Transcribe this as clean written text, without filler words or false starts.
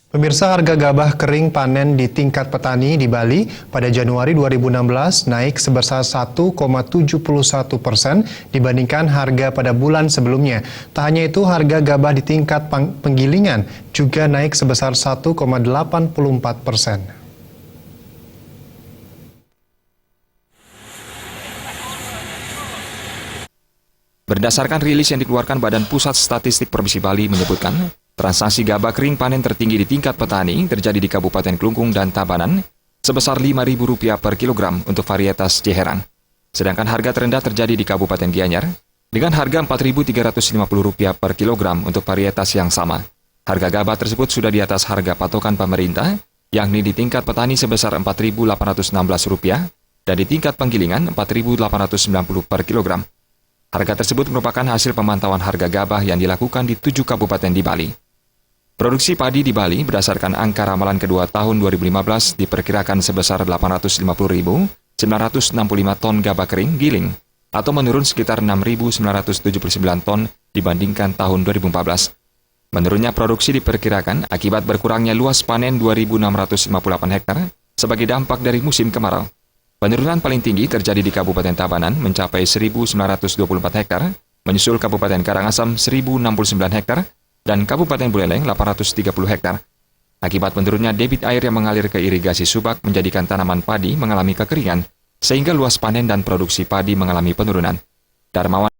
Pemirsa, harga gabah kering panen di tingkat petani di Bali pada Januari 2016 naik sebesar 1,71% dibandingkan harga pada bulan sebelumnya. Tak hanya itu, harga gabah di tingkat penggilingan juga naik sebesar 1,84%. Berdasarkan rilis yang dikeluarkan Badan Pusat Statistik Provinsi Bali menyebutkan, transaksi gabah kering panen tertinggi di tingkat petani terjadi di Kabupaten Klungkung dan Tabanan sebesar Rp5.000 per kilogram untuk varietas Jeherang. Sedangkan harga terendah terjadi di Kabupaten Gianyar dengan harga Rp4.350 per kilogram untuk varietas yang sama. Harga gabah tersebut sudah di atas harga patokan pemerintah, yakni di tingkat petani sebesar Rp4.816 dan di tingkat penggilingan Rp4.890 per kilogram. Harga tersebut merupakan hasil pemantauan harga gabah yang dilakukan di 7 kabupaten di Bali. Produksi padi di Bali berdasarkan angka ramalan kedua tahun 2015 diperkirakan sebesar 850.965 ton gabah kering giling atau menurun sekitar 6.979 ton dibandingkan tahun 2014. Menurunnya produksi diperkirakan akibat berkurangnya luas panen 2.658 hektar sebagai dampak dari musim kemarau. Penurunan paling tinggi terjadi di Kabupaten Tabanan mencapai 1.924 hektar, menyusul Kabupaten Karangasem 1.069 hektar, dan Kabupaten Buleleng 830 hektar. Akibat menurunnya debit air yang mengalir ke irigasi subak menjadikan tanaman padi mengalami kekeringan, sehingga luas panen dan produksi padi mengalami penurunan. Darmawan